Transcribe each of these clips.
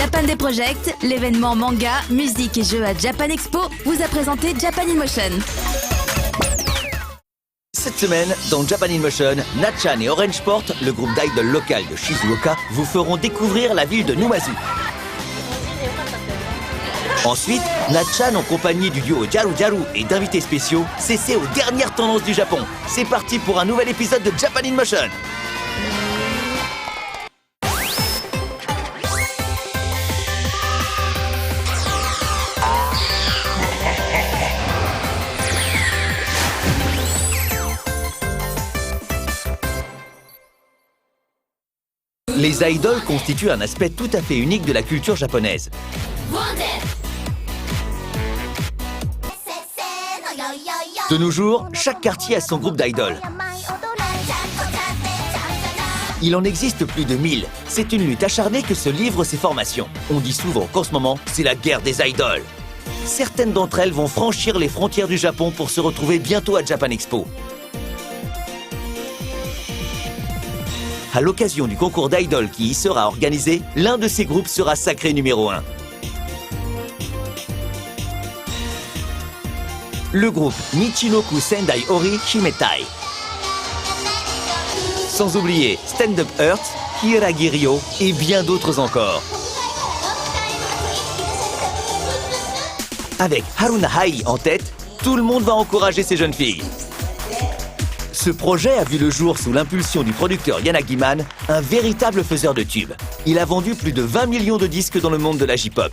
Japan Day Project, l'événement manga, musique et jeux à Japan Expo, vous a présenté Japan in Motion. Cette semaine, dans Japan in Motion, Natchan et Orange Sport, le groupe d'idol local de Shizuoka, vous feront découvrir la ville de Numazu. Ensuite, Natchan en compagnie du duo Jaru Jaru et d'invités spéciaux, s'essaie aux dernières tendances du Japon. C'est parti pour un nouvel épisode de Japan in Motion. Les idoles constituent un aspect tout à fait unique de la culture japonaise. De nos jours, chaque quartier a son groupe d'idoles. Il en existe plus de 1000. C'est une lutte acharnée que se livrent ces formations. On dit souvent qu'en ce moment, c'est la guerre des idoles. Certaines d'entre elles vont franchir les frontières du Japon pour se retrouver bientôt à Japan Expo. À l'occasion du concours d'idoles qui y sera organisé, l'un de ces groupes sera sacré numéro 1. Le groupe Michinoku Sendai Ori Himetai. Sans oublier Stand Up Earth, Hiiragi Ryo et bien d'autres encore. Avec Haruna Hai en tête, tout le monde va encourager ces jeunes filles. Ce projet a vu le jour sous l'impulsion du producteur Yanagiman, un véritable faiseur de tubes. Il a vendu plus de 20 millions de disques dans le monde de la J-pop.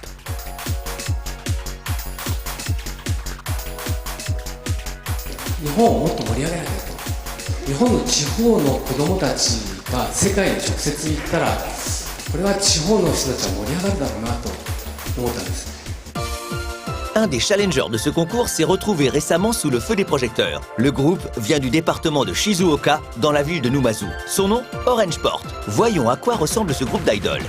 Un des challengers de ce concours s'est retrouvé récemment sous le feu des projecteurs. Le groupe vient du département de Shizuoka, dans la ville de Numazu. Son nom, Orange Sport. Voyons à quoi ressemble ce groupe d'idoles.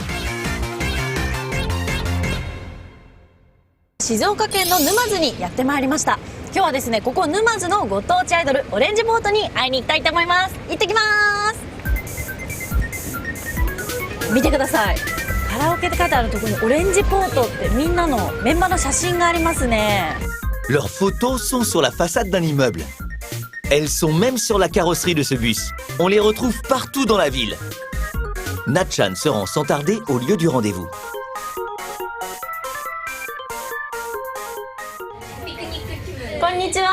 静岡県の沼津にやってまいりました。今日はですね、ここ沼津のご当地アイドルオレンジボートに会いに行きたいと思います。行ってきます。見てください。カラオケって書いてあるところにオレンジポートってみんなのメンバーの写真がありますね。 Leurs photos sont sur la façade d'un immeuble. Elles sont même sur la carrosserie de ce bus. On les retrouve partout dans la ville. Natchan se rend sans tarder au lieu du rendez-vous. こんにちは。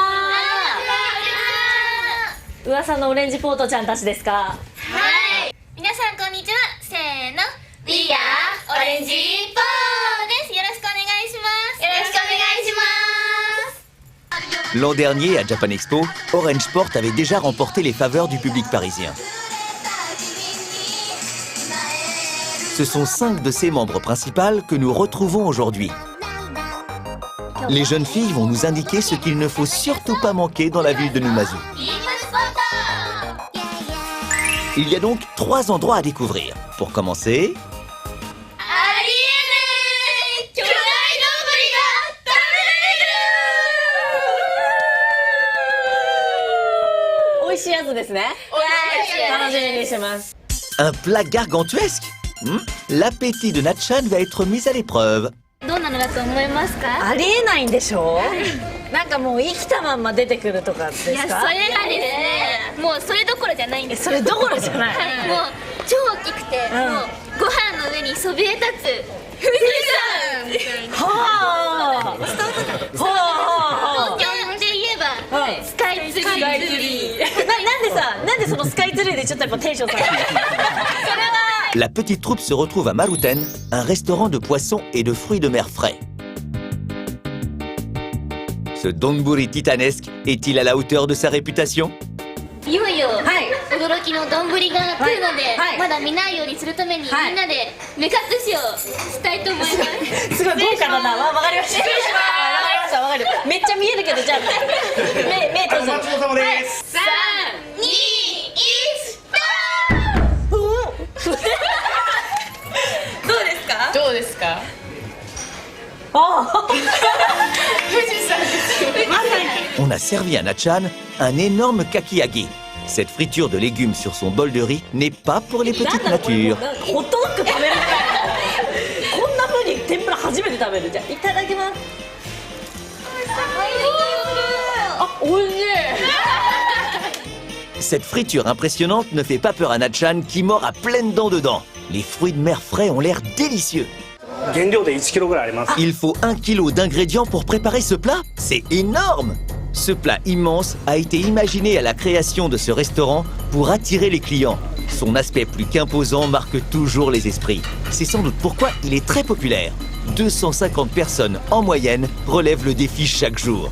噂のオレンジポートちゃんたちですか。はい。皆さんこんにちは。せーの。We are オレンジポーです。よろしくお願いします。よろしくお願いします。 L'an dernier, à Japan Expo, Orange Sport avait déjà remporté les faveurs du public parisien. Ce sont 5 de ses membres principaux que nous retrouvons aujourd'hui. Les jeunes filles vont nous indiquer ce qu'il ne faut surtout pas manquer dans la ville de Numazu. Il y a donc 3 endroits à découvrir. Pour commencer... 美味しいやつですね。楽しみにしてます。 Un plat gargantuesque. L'appétit de Natchan va être mis à l'épreuve. どんなのだと思いますか？ありえないんでしょ。なんかもう生きたまんま出てくるとかですか。いや、それがですね、もうそれどころじゃないんです。それどころじゃない。もう超大きくて、もうご飯の上にそびえ立つ富士山。はあ。東京で言えばスカイツリー。なんでそのスカイツリーでちょっとやっぱテンション下がる。それは。 La petite troupe se retrouve à Maruten, un restaurant de poissons et de fruits de mer frais. Ce donburi titanesque est-il à la hauteur de sa réputation? いよいよ驚きの丼が来るので、まだ見ないようにするためにみんなで目隠しをしたいと思います。すごい豪華だな。わかりました。わかる。めっちゃ見えるけどじゃあ目閉じて。3、2、1。 どうですか？ On a servi à Natchan un énorme kakiyage. Cette friture de légumes sur son bol de riz n'est pas pour les petites natures. 天ぷら初めて食べる。じゃあいただきます。あ、おいしい。 Cette friture impressionnante ne fait pas peur à Natchan qui mord à pleines dents dedans. Les fruits de mer frais ont l'air délicieux. 原料で1キロぐらいあります。 Il faut 1 kilo d'ingrédients pour préparer ce plat. C'est énorme! Ce plat immense a été imaginé à la création de ce restaurant pour attirer les clients. Son aspect plus qu'imposant marque toujours les esprits. C'est sans doute pourquoi il est très populaire. 250 personnes en moyenne relèvent le défi chaque jour.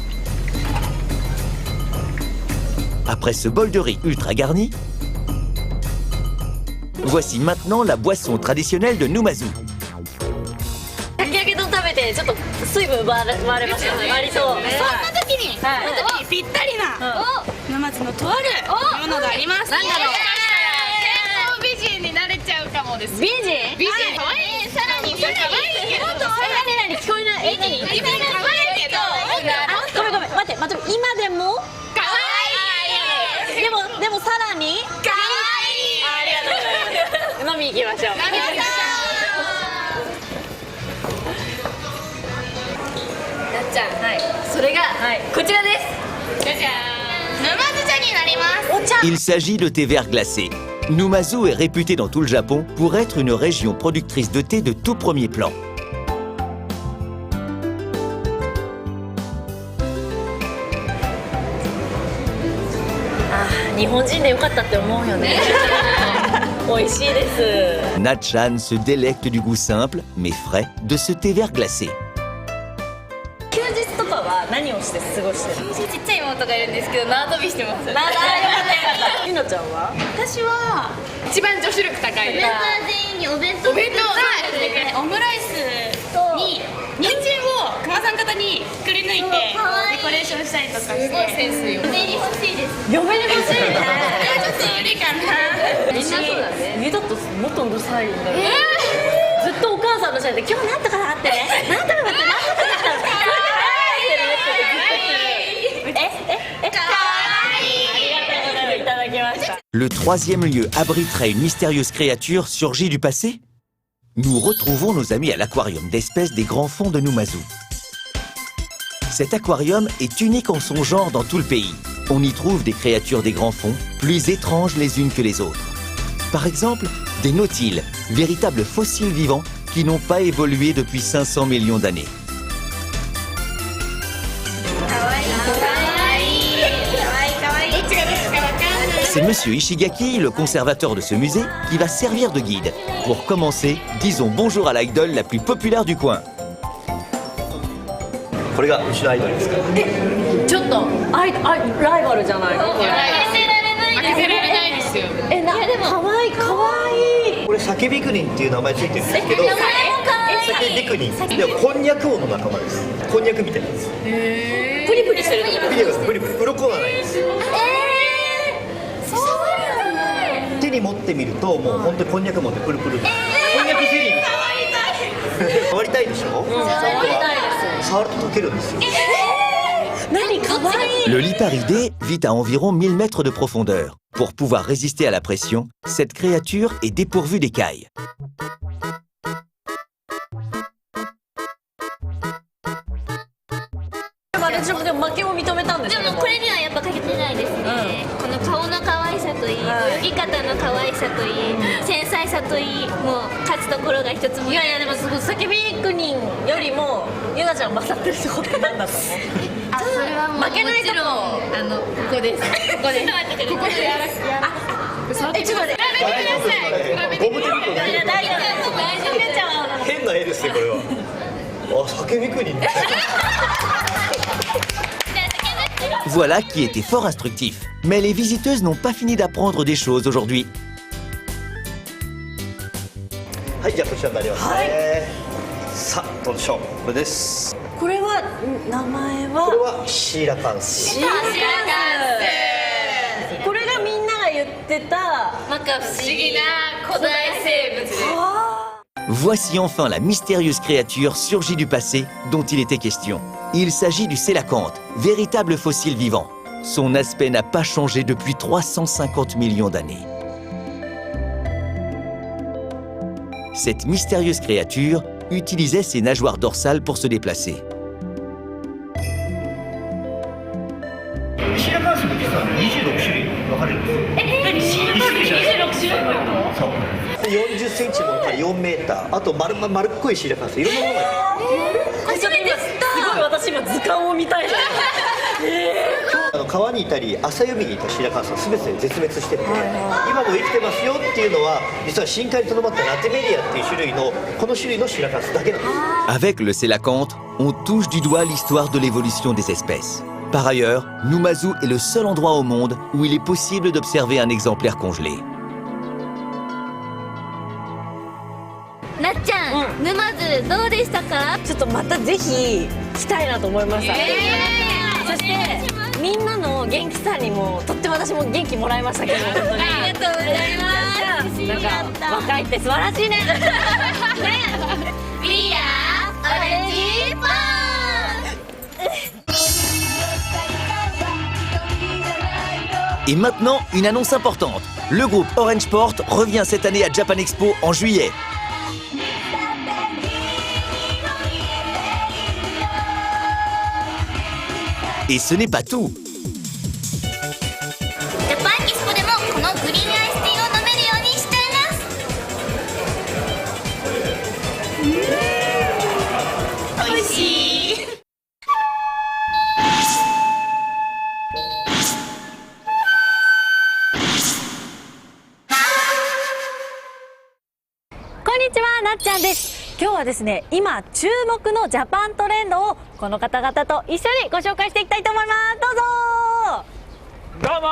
Après ce bol de riz ultra garni, voici maintenant la boisson traditionnelle de Numazu. かき揚げ丼食べてちょっと水分奪われましたね。割と。そんな時に、おぴったりな沼津のとあるものがあります。なんだろう。健康美人になれちゃうかもです。美人？美人。可愛い、さらに可愛いけど、何聞こえない。美人可愛いけど、ごめんごめん、待って今でも可愛い。でもさらに可愛い。ありがとうございます。飲み行きましょう。なっちゃん、はい。それがこちらです。じゃじゃーん。沼津茶になります。お茶。 Il s'agit de thé vert glacé. Numazu est réputé dans tout le Japon pour être une région productrice de thé de tout premier plan. 日本人でよかったって思うよね。美味しいです。 Natchan se délecte du goût simple, mais frais, de ce thé vert glacé. 休日とかは何をして過ごしてるの？ちっちゃい妹がいるんですけど、縄跳びしてます。よかったよかった。りのちゃんは？私は一番女子力高い。メンバー全員にお弁当お弁当オムライスに人参を熊さん方にくり抜いてデコレーションしたりとかして。すごいセンスよ。嫁に欲しいです。嫁に欲しいね。ちょっと無理かな。みんなそうだね。家だともっとうるさいんだよ。ずっとお母さんの下で今日なんとかなってね。なんとかなってなんとかなって。いただきました。 Le troisième lieu abriterait une mystérieuse créature surgie du passé? Nous retrouvons nos amis à l'aquarium d'espèces des grands fonds de Numazu. Cet aquarium est unique en son genre dans tout le pays. On y trouve des créatures des grands fonds, plus étranges les unes que les autres. Par exemple, des nautiles, véritables fossiles vivants qui n'ont pas évolué depuis 500 millions d'années. C'est Monsieur Ishigaki, le conservateur de ce musée, qui va servir de guide. Pour commencer, disons bonjour à l'idole la plus populaire du coin. これがうちのアイドルですから。ちょっとライバルじゃないのこれ。負けられないですよ。かわいいかわいい。これサケビクニンっていう名前ついてるんですけど、サケビクニンでもこんにゃく王の仲間です。こんにゃくみたいなんです。プリプリしてるってこと。見てください、プリプリ鱗がないです。手に持ってみるともう本当にこんにゃく持ってプルプル。こんにゃくゼリーみたいな。触りたいでしょ？触りたいです。触ると溶けるんですよ。何かわいい。 Le liparidé vit à environ 1000 mètres de profondeur. Pour pouvoir résister à la pression, cette créature est dépourvue d'écailles. でも負けを認めたんですでよ。もこれにはやっぱかけてないですね、この顔の可愛さといい、泳ぎ方の可愛さといい、繊細さといい、もう勝つところが一つも。いやいやでもすごいサケビクニンよりもゆなちゃん勝ってるってことなんだと思う。あ、それはもう負けないとこここです。ここです。ここでやらせて。ちょっと待って。比べてください。ゴム手袋いや大丈夫。ゆなちゃんは変な絵ですねこれは。あ、サケビクニン。 Voilà qui était fort instructif. Mais les visiteuses n'ont pas fini d'apprendre des choses aujourd'hui. はい、じゃあこちらになりますね。さあ、どうでしょう。これです。これは名前はこれはシーラカンス。シーラカンス。これがみんなが言ってたなんか不思議な古代生物です。 Voici enfin la mystérieuse créature surgie du passé dont il était question. Il s'agit du sélacanthe, véritable fossile vivant. Son aspect n'a pas changé depuis 350 millions d'années. Cette mystérieuse créature utilisait ses nageoires dorsales pour se déplacer. シーラカンスも実は26種類分かれるんですよ。そう40センチもから4メーター、あと丸っこいシーラカンス、いろんなものがいる。初めて知った。すごい私今図鑑を見たい。川にいたり浅い海にいたシーラカンスは全て絶滅してて、今も生きてますよっていうのは実は深海にとどまったラテメリアっていう種類のこの種類のシーラカンスだけなんです。 Avec le sélacanthe, on touche du doigt l'histoire de l'évolution des espèces. Par ailleurs, Numazu est le seul endroit au monde où il est possible d'observer un exemplaire congelé. なっちゃん、沼津どうでしたか？ちょっとまたぜひ来たいなと思いました。そしてみんなの元気さにもとっても私も元気もらいましたけど、本当にありがとうございます。なんか若いって素晴らしいね。We are オレンジポーン。 Et maintenant, une annonce importante. Le groupe Orange Sport revient cette année à Japan Expo en juillet. Et ce n'est pas tout. ジャパンエキスポでもこのグリーンアイスティーを飲めるようにしています。美味しい。こんにちは、なっちゃんです。今日はですね、今注目のジャパントレンドをこの方々と一緒にご紹介していきたいと思います。どうぞ。どうも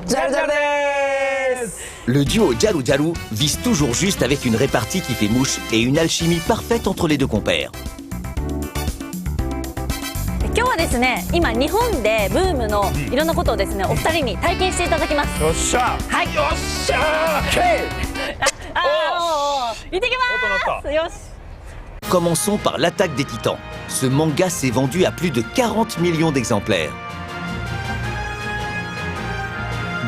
ー、ジャルジャルです。 Le duo Jaru Jaru vise toujours juste avec une répartie qui fait mouche et une alchimie parfaite entre les deux compères. 今日はですね、今日本でブームのいろんなことをですね、お二人に体験していただきます。よっしゃ。はい。よっしゃー。ケ行ってきます。よし。 Commençons par l'attaque des titans. Ce manga s'est vendu à plus de 40 millions d'exemplaires.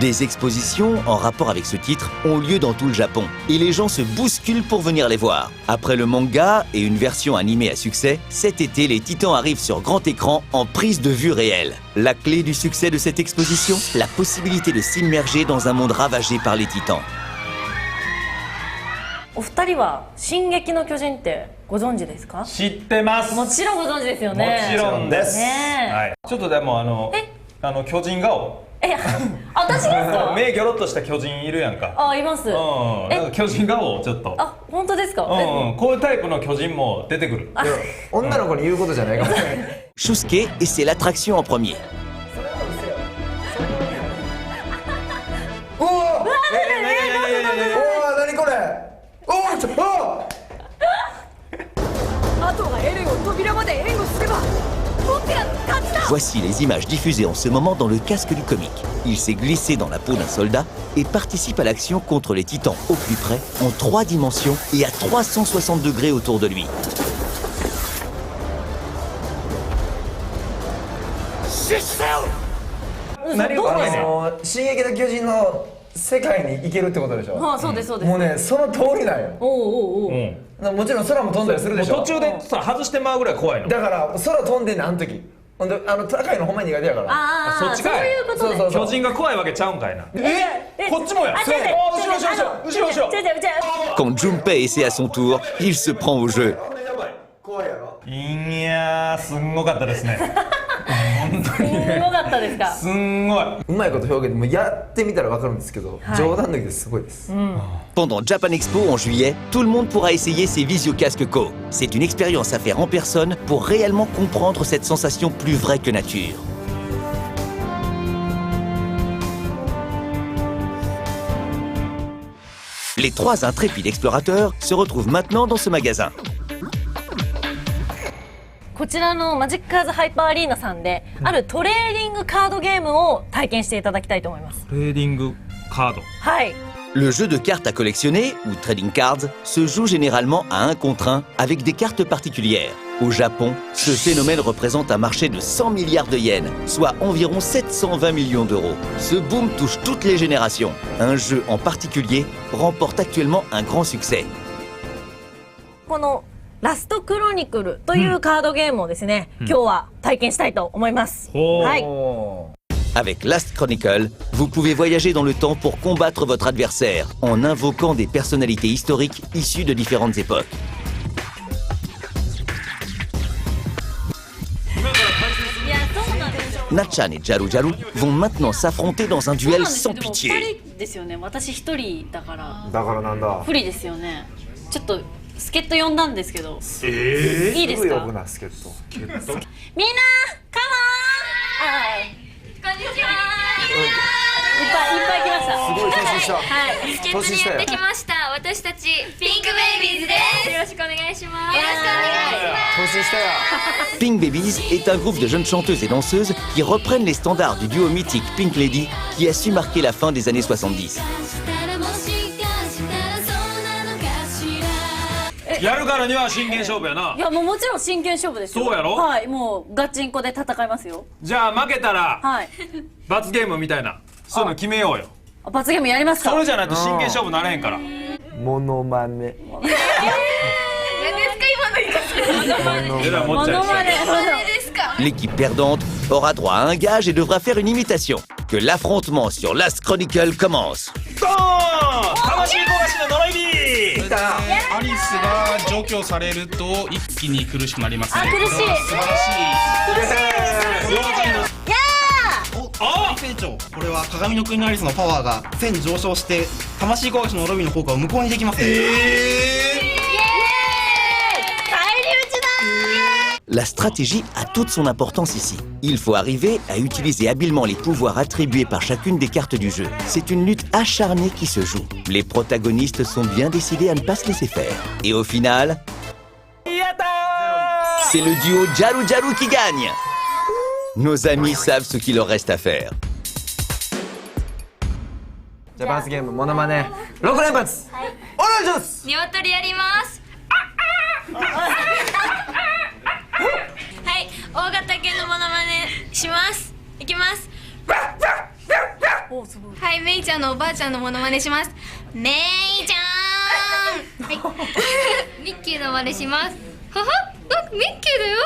Des expositions en rapport avec ce titre ont lieu dans tout le Japon et les gens se bousculent pour venir les voir. Après le manga et une version animée à succès, cet été les titans arrivent sur grand écran en prise de vue réelle. La clé du succès de cette exposition, la possibilité de s'immerger dans un monde ravagé par les titans. お二人は進撃の巨人ってご存知ですか？知ってます。もちろんご存知ですよね。もちろんです。ねえ。はい。ちょっとでも巨人顔。私ですか？目ギョロっとした巨人いるやんか。あ、います。なんか巨人顔をちょっと。あ、本当ですか？こういうタイプの巨人も出てくる。女の子に言うことじゃないかも。Shusuke et c'est l'attraction en premier. おお、何これ。おお、ちょっと。あとはエレンを扉まで援護すれば僕が勝ちだ。 Voici les images diffusées en ce moment dans le casque du comique. Il s'est glissé dans la peau d'un soldat et participe à l'action contre les titans au plus près, en 3 dimensions et à 360 degrés autour de lui. 進撃の巨人の世界に行けるってことでしょ。あ、そうですそうです。もうね、その通りなんよ。おう。もちろん空も飛んだりするでしょ。途中でさ外してまうぐらい怖いの。だから空飛んでんねん、あの時。ほんで高いのほんまに苦手やから。ああ、そっちかい。そういうことね。そう巨人が怖いわけちゃうんかいな。こっちもや。違う違う後ろ。Quand Junpei essaie à son tour, il se prend au jeu. 怖いやろ。いやー、すんごかったですね。本当にすごかったですか？すんごい。うまいこと表現でもやってみたらわかるんですけど、冗談抜きですごいです。 Pendant Japan Expo en juillet, tout le monde pourra essayer ces visiocasques Ko. C'est une expérience à faire en personne pour réellement comprendre cette sensation plus vraie que nature. Les 3 intrépides explorateurs se retrouvent maintenant dans ce magasin. こちらのマジックカーズハイパーアリーナさんで、あるトレーディングカードゲームを体験していただきたいと思います。トレーディングカード。はい。 Le jeu de cartes à collectionner, ou trading cards, se joue généralement à 1 contre 1 avec des cartes particulières. Au Japon, ce phénomène représente un marché de 100 milliards de yens, soit environ 720 millions d'euros. Ce boom touche toutes les générations. Un jeu en particulier remporte actuellement un grand succès. このラストクロニクルというカードゲームをですね、今日は体験したいと思います。はい。Avec Last Chronicle, vous pouvez voyager dans le temps pour combattre votre adversaire en invoquant des personnalités historiques issues de différentes époques. Natchan et Jaru Jaru vont maintenant s'affronter dans un duel sans pitié. ですよね。私一人だから。だからなんだ。不利ですよね。ちょっと助っ人呼んだんですけど。いいですか？すぐ呼ぶな助っ人。みんな、カモン。はい。こんにちは。いっぱい来ました。すごい年下。はい。助っ人にやってきました。私たちピンクベイビーズです。よろしくお願いします。よろしくお願いします。年下や。Pink Babies est un groupe de jeunes chanteuses et danseuses qui reprennent les standards du duo mythique Pink Lady qui a su marquer la fin des années 70. やるからには真剣勝負やな。いやもうもちろん真剣勝負ですよ。そうやろ？はい、もうガチンコで戦いますよ。じゃあ負けたらはい。罰ゲームみたいなそういうの決めようよ。罰ゲームやりますか？それじゃないと真剣勝負なれへんから。モノマネ。何ですか今の言い方。モノマネ。 L'équipe perdante aura droit à un gage et devra faire une imitation. Que l'affrontement sur Last Chronicle commence. ドーン！魂壊しの呪い火！アリスが除去されると一気に苦しくなりますね。苦しい。素晴らしい。あ！船長、これは鏡の国のアリスのパワーが1000上昇して魂壊しの呪いの効果を無効にできます。La stratégie a toute son importance ici. Il faut arriver à utiliser habilement les pouvoirs attribués par chacune des cartes du jeu. C'est une lutte acharnée qui se joue. Les protagonistes sont bien décidés à ne pas se laisser faire. Et au final, c'est le duo Jaru Jaru qui gagne. Nos amis savent ce qu'il leur reste à faire. ジャパンスゲームモノマネ6連発。お願いします。鶏やります。はい、大型犬のモノマネします。いきます。はい、メイちゃんのおばあちゃんのモノマネします。メイちゃん。はい。ミッキーの真似します。はは、ミッキーだよ。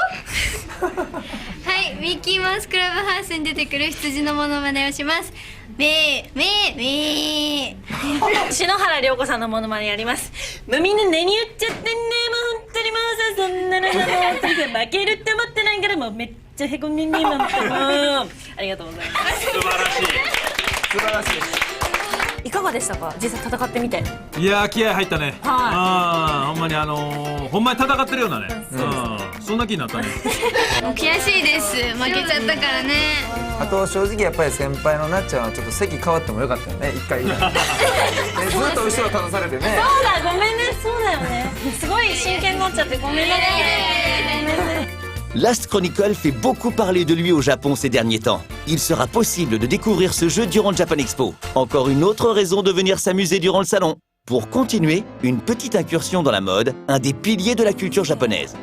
はい、ミッキーマウスクラブハウスに出てくる羊のモノマネをします。メーメーメー。篠原涼子さんのモノマネやります。もうみんな何言っちゃってんね。もう本当にもうさ、そんなのもう負けるって思ってないからもうめっちゃへこんでんね今も。ありがとうございます。素晴らしい。素晴らしい。いかがでしたか、実際戦ってみて。いやー気合入ったね。はほんまにほんまに戦ってるようなね。そんな気になったね。悔しいです。負けちゃったからね。あと正直やっぱり先輩のなっちゃんはちょっと席変わってもよかったよね、一回。ずっと後ろ立たされてね。そうだ、ごめんね。そうだよね。すごい真剣になっちゃってごめんね。Last Chronicle fait beaucoup parler de lui au Japon ces derniers temps. Il sera possible de découvrir ce jeu durant le Japan Expo. Encore une autre raison de venir s'amuser durant le salon. Pour continuer, une petite incursion dans la mode, un des piliers de la culture japonaise.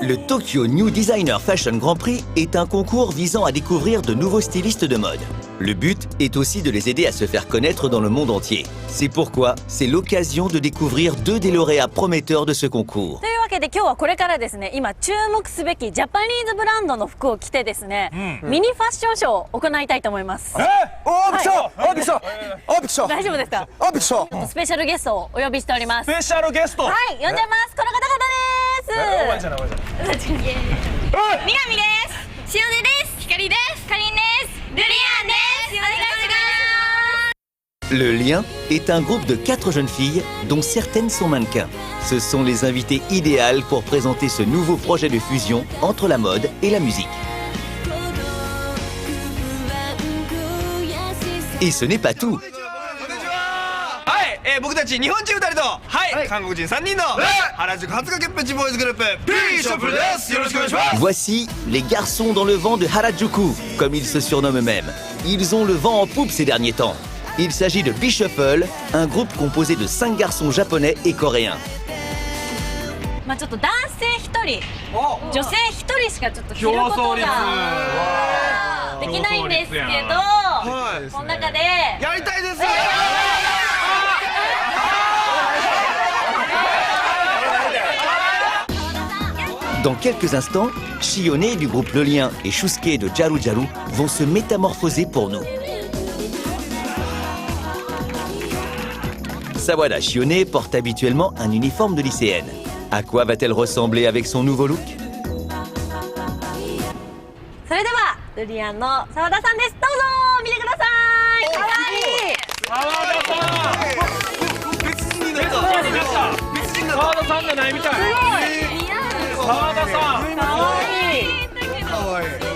Le Tokyo New Designer Fashion Grand Prix est un concours visant à découvrir de nouveaux stylistes de mode. Le but est aussi de les aider à se faire connaître dans le monde entier. C'est pourquoi c'est l'occasion de découvrir deux des lauréats prometteurs de ce concours. というわけで今日はこれからですね、今注目すべきジャパニーズブランドの服を着てですね、ミニファッションショーを行いたいと思います。おー、びっくりした。おー、びっくりした。おー、びっくりした。大丈夫ですか？おー、びっくりした。スペシャルゲストをお呼びしております。スペシャルゲスト。はい、呼んじゃいます。この方々です。おばあちゃんだ、おばあちゃん。みなみです。しおねです。ひかりです。かりんです。ルリアンです。お願いします。 Le Lien est un groupe de 4 jeunes filles, dont certaines sont mannequins. Ce sont les invités idéales pour présenter ce nouveau projet de fusion entre la mode et la musique. Et ce n'est pas tout. はい、僕たち日本人2人と、はい、韓国人3人の原宿初掛けプチボーイズグループ P-Shop です。よろしくお願いします。 Voici les garçons dans le vent de Harajuku, comme ils se surnomment eux-mêmes. Ils ont le vent en poupe ces derniers temps. Il s'agit de B-Shuffle, un groupe composé de 5 garçons japonais et coréens. まあちょっと男性1人、女性1人しかちょっと着ることができないんですけど、この中でやりたいです。Dans quelques instants, Shione du groupe Le Lien et Shusuke de Jaru Jaru vont se métamorphoser pour nous. Sawada Shione porte habituellement un uniforme de lycéenne. À quoi va-t-elle ressembler avec son nouveau look? それではルリアンの澤田さんです。どうぞ見てください。可愛い。澤田さんじゃないみたい。澤田さん。可愛い。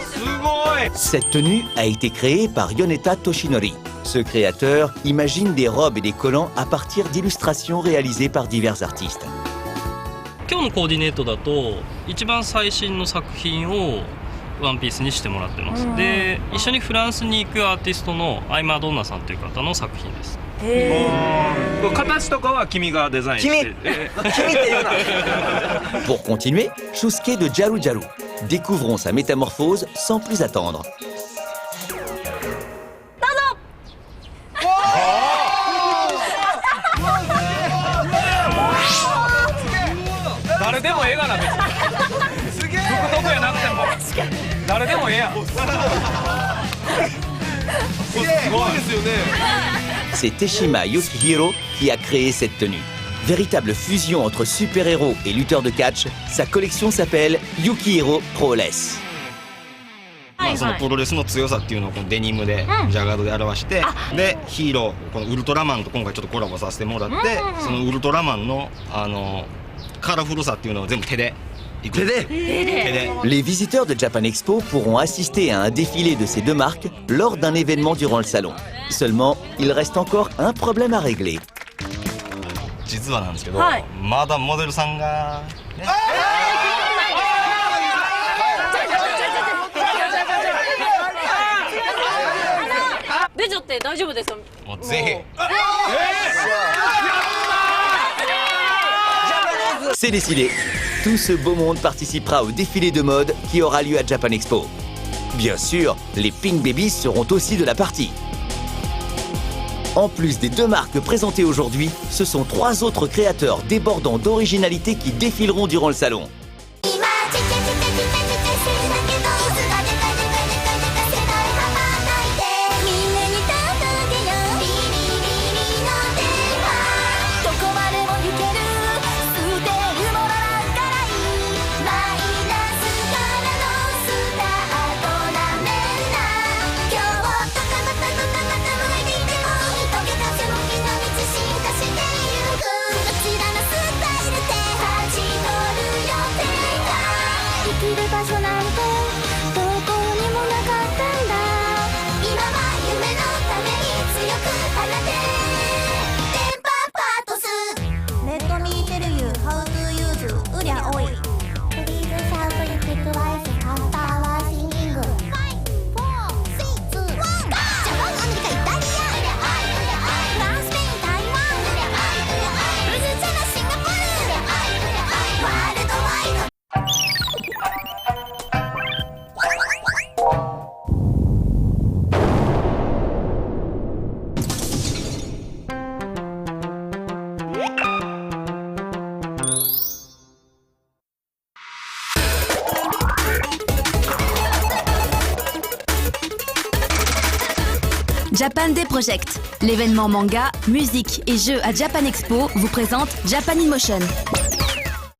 すごい。 Cette tenue a été créée par Yoneta Toshinori. Ce créateur imagine des robes et des collants à partir d'illustrations réalisées par divers artistes. 今日のコーディネートだと一番最新の作品をワンピースにしてもらってます。で、一緒にフランスに行くアーティストのアイマードンナさんという方の作品です。形とかは君がデザインして。Pour continuer, Shusuke de Jaru Jaru. Découvrons sa métamorphose sans plus attendre. 誰でもええがな別に。福徳やなくても誰でもええやん。すごいですよね。C'est Teshima Yukihiro qui a créé cette tenue. Véritable fusion entre super-héros et lutteurs de catch, sa collection s'appelle Yukihiro Prowess. そのプロレスの強さっていうのをこのデニムでジャガードで表して、でヒーローこのウルトラマンと今回ちょっとコラボさせてもらって、そのウルトラマンのカラフルさっていうのを全部手で。Les visiteurs de Japan Expo pourront assister à un défilé de ces deux marques lors d'un événement durant le salon. Seulement, il reste encore un problème à régler. 実はなんですけど、まだモデルさんが、ね、出ちゃって大丈夫ですか？もうぜひ。C'est décidé. Tout ce beau monde participera au défilé de mode qui aura lieu à Japan Expo. Bien sûr, les Pink Babies seront aussi de la partie. En plus des deux marques présentées aujourd'hui, ce sont 3 autres créateurs débordants d'originalité qui défileront durant le salon. Japan Day Project, l'événement manga, musique et jeux à Japan Expo vous présente Japan in Motion.